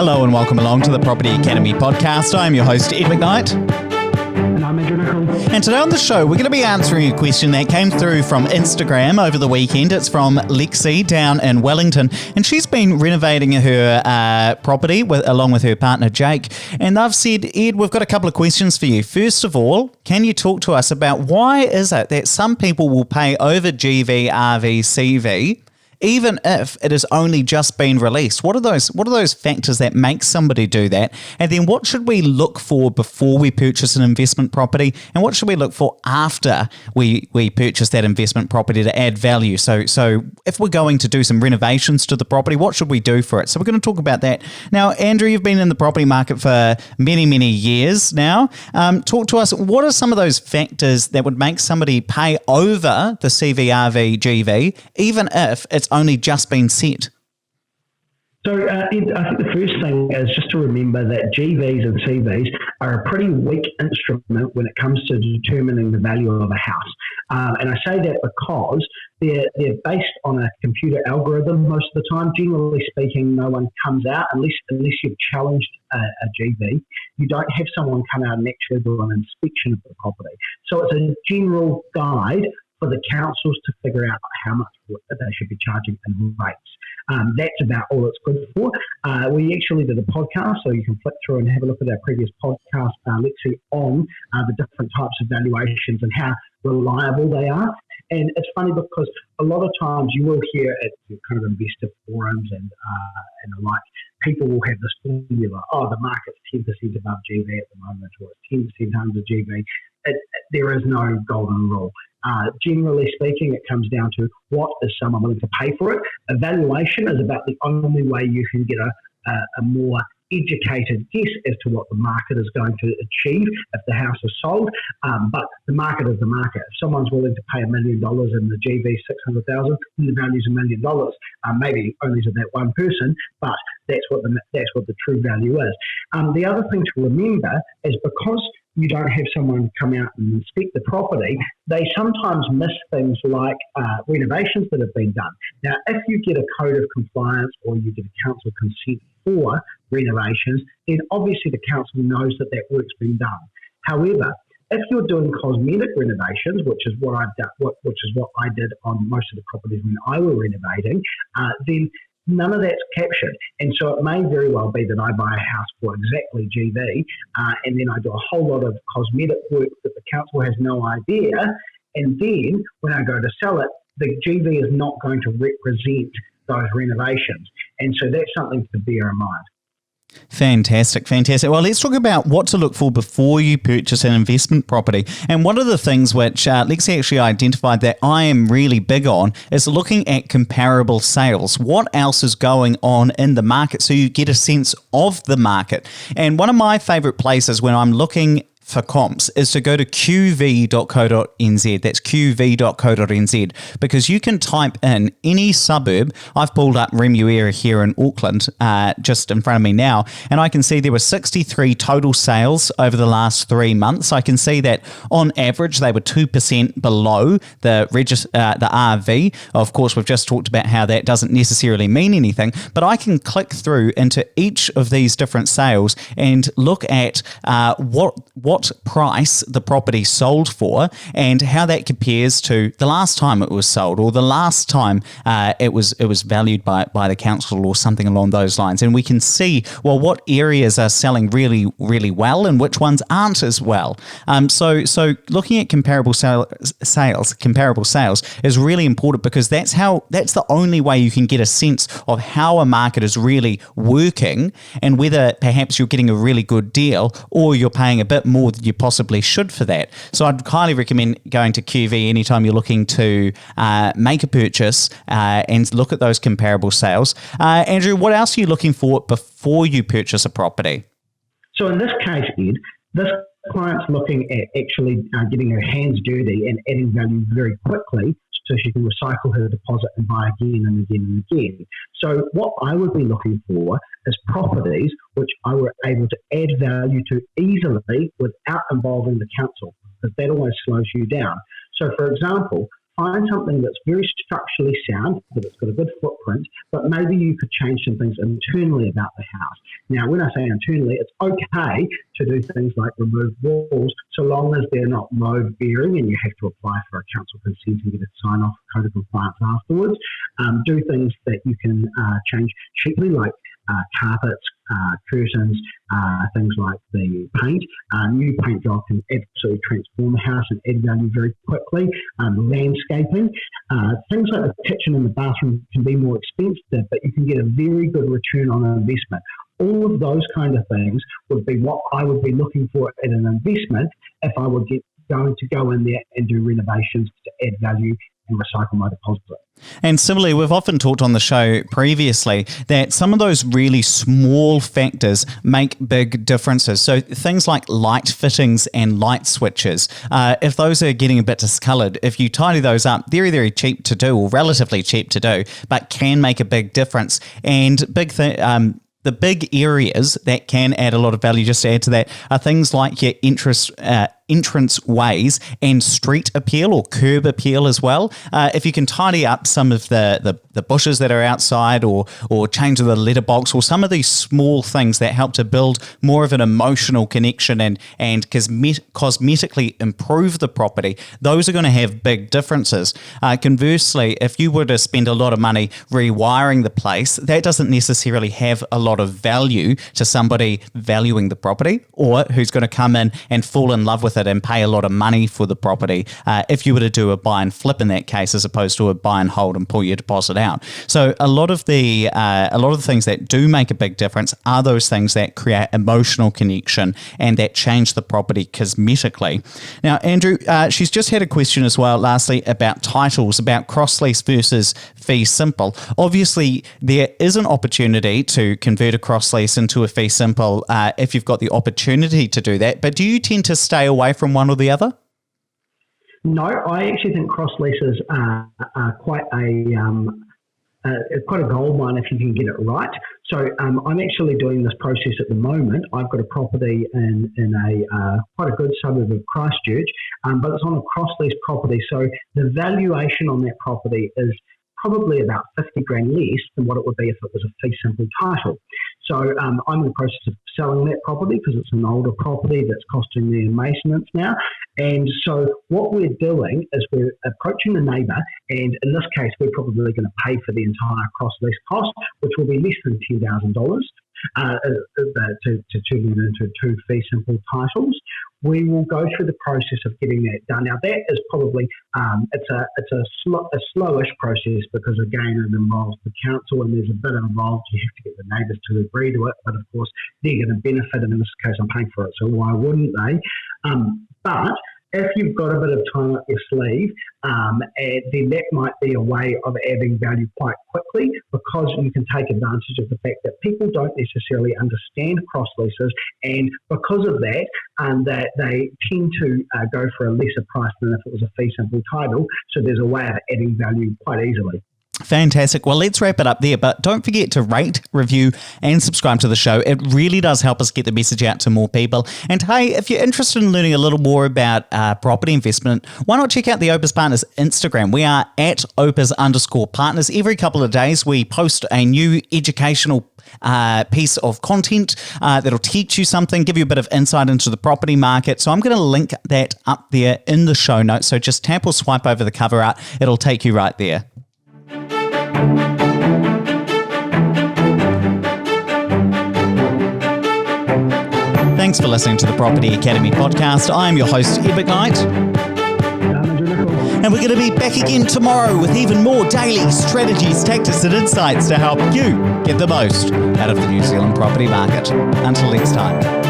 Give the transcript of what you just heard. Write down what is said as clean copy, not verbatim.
Hello and welcome along to the Property Academy podcast. I'm your host, Ed McKnight. And I'm Andrew Nichols. And today on the show, we're going to be answering a question that came through from Instagram over the weekend. It's from Lexi down in Wellington, and she's been renovating her property along with her partner, Jake. And they've said, Ed, we've got a couple of questions for you. First of all, can you talk to us about why is it that some people will pay over GV, RV, CV, even if it has only just been released? What are those factors that make somebody do that? And then what should we look for before we purchase an investment property? And what should we look for after we purchase that investment property to add value? So if we're going to do some renovations to the property, what should we do for it? So we're going to talk about that. Now, Andrew, you've been in the property market for many, many years now. Talk to us, what are some of those factors that would make somebody pay over the CVRV, GV, even if it's only just been set? So Ed, I think the first thing is just to remember that GVs and CVs are a pretty weak instrument when it comes to determining the value of a house. And I say that because they're based on a computer algorithm most of the time. Generally speaking, no one comes out unless you've challenged a GV. You don't have someone come out and actually do an inspection of the property. So it's a general guide for the councils to figure out how much they should be charging and rates. That's about all it's good for. We actually did a podcast, so you can flick through and have a look at our previous podcast, Lexi, on the different types of valuations and how reliable they are. And it's funny because a lot of times you will hear at kind of investor forums and the like, people will have this formula, the market's 10% above GV at the moment, or it's 10% under GV. There is no golden rule. Generally speaking, it comes down to what is someone willing to pay for it. A valuation is about the only way you can get a more educated guess as to what the market is going to achieve if the house is sold. But the market is the market. If someone's willing to pay $1 million and the GV $600,000, then the value's $1 million. Maybe only to that one person, but that's what the true value is. The other thing to remember is because you don't have someone come out and inspect the property, they sometimes miss things like renovations that have been done. Now, if you get a code of compliance or you get a council consent for renovations, then obviously the council knows that work's been done. However, if you're doing cosmetic renovations, which is what I've done, which is what I did on most of the properties when I were renovating, then none of that's captured. And so it may very well be that I buy a house for exactly GV and then I do a whole lot of cosmetic work that the council has no idea. And then when I go to sell it, the GV is not going to represent those renovations. And so that's something to bear in mind. Fantastic. Well, let's talk about what to look for before you purchase an investment property. And one of the things which Lexi actually identified that I am really big on is looking at comparable sales. What else is going on in the market so you get a sense of the market? And one of my favourite places when I'm looking for comps is to go to qv.co.nz. That's qv.co.nz, because you can type in any suburb. I've pulled up Remuera here in Auckland, just in front of me now, and I can see there were 63 total sales over the last 3 months. I can see that on average they were 2% below the RV. Of course, we've just talked about how that doesn't necessarily mean anything, but I can click through into each of these different sales and look at what price the property sold for and how that compares to the last time it was sold or the last time it was valued by the council or something along those lines. And we can see, well, what areas are selling really, really well and which ones aren't as well. So looking at comparable sales is really important, because that's the only way you can get a sense of how a market is really working and whether perhaps you're getting a really good deal or you're paying a bit more than you possibly should for that. So I'd highly recommend going to QV anytime you're looking to make a purchase and look at those comparable sales. Andrew, what else are you looking for before you purchase a property? So in this case, Ed, this client's looking at actually getting her hands dirty and adding value very quickly so she can recycle her deposit and buy again and again and again. So what I would be looking for is properties which I were able to add value to easily without involving the council, because that always slows you down. So for example, find something that's very structurally sound, but it's got a good footprint, but maybe you could change some things internally about the house. Now, when I say internally, it's okay to do things like remove walls, so long as they're not load bearing and you have to apply for a council consent and get a sign off code of compliance afterwards. Do things that you can change cheaply, like carpets, curtains, things like the paint. New paint job can absolutely transform the house and add value very quickly. Landscaping, things like the kitchen and the bathroom can be more expensive, but you can get a very good return on an investment. All of those kind of things would be what I would be looking for in an investment if I were going to go in there and do renovations to add value and recycle my deposit. And similarly, we've often talked on the show previously that some of those really small factors make big differences. So things like light fittings and light switches, if those are getting a bit discoloured, if you tidy those up, very, very cheap to do, or relatively cheap to do, but can make a big difference. And the big areas that can add a lot of value, just to add to that, are things like your entrance ways and street appeal or curb appeal as well. If you can tidy up some of the bushes that are outside, or change the letterbox, or some of these small things that help to build more of an emotional connection and cosmetically improve the property, those are going to have big differences. Conversely, if you were to spend a lot of money rewiring the place, that doesn't necessarily have a lot of value to somebody valuing the property, or who's going to come in and fall in love with it and pay a lot of money for the property, if you were to do a buy and flip in that case, as opposed to a buy and hold and pull your deposit out. So a lot of the things that do make a big difference are those things that create emotional connection and that change the property cosmetically. Now, Andrew, she's just had a question as well, lastly, about titles, about cross-lease versus fee simple. Obviously, there is an opportunity to convert a cross-lease into a fee simple if you've got the opportunity to do that, but do you tend to stay away from one or the other? No, I actually think cross leases are quite a gold mine if you can get it right. So I'm actually doing this process at the moment. I've got a property in a quite a good suburb of Christchurch, but it's on a cross lease property. So the valuation on that property is probably about 50 grand less than what it would be if it was a fee simple title. So I'm in the process of selling that property because it's an older property that's costing me in maintenance now. And so what we're doing is we're approaching the neighbour, and in this case, we're probably going to pay for the entire cross-lease cost, which will be less than $10,000 to turn it into two fee simple titles. We will go through the process of getting that done. Now, that is probably it's a slowish process because, again, it involves the council and there's a bit involved. You have to get the neighbours to agree to it, but of course, they're going to benefit, and in this case, I'm paying for it, so why wouldn't they? But if you've got a bit of time up your sleeve, then that might be a way of adding value quite quickly, because you can take advantage of the fact that people don't necessarily understand cross leases, and because of that, that they tend to go for a lesser price than if it was a fee simple title. So there's a way of adding value quite easily. Fantastic. Well, let's wrap it up there, but don't forget to rate, review, and subscribe to the show. It really does help us get the message out to more people. And hey, if you're interested in learning a little more about property investment, why not check out the Opus Partners Instagram? We are at Opus_partners. Every couple of days, we post a new educational piece of content that'll teach you something, give you a bit of insight into the property market. So I'm going to link that up there in the show notes. So just tap or swipe over the cover art. It'll take you right there. Thanks for listening to the Property Academy podcast. I'm your host, Ed McKnight. And we're going to be back again tomorrow with even more daily strategies, tactics, and insights to help you get the most out of the New Zealand property market. Until next time.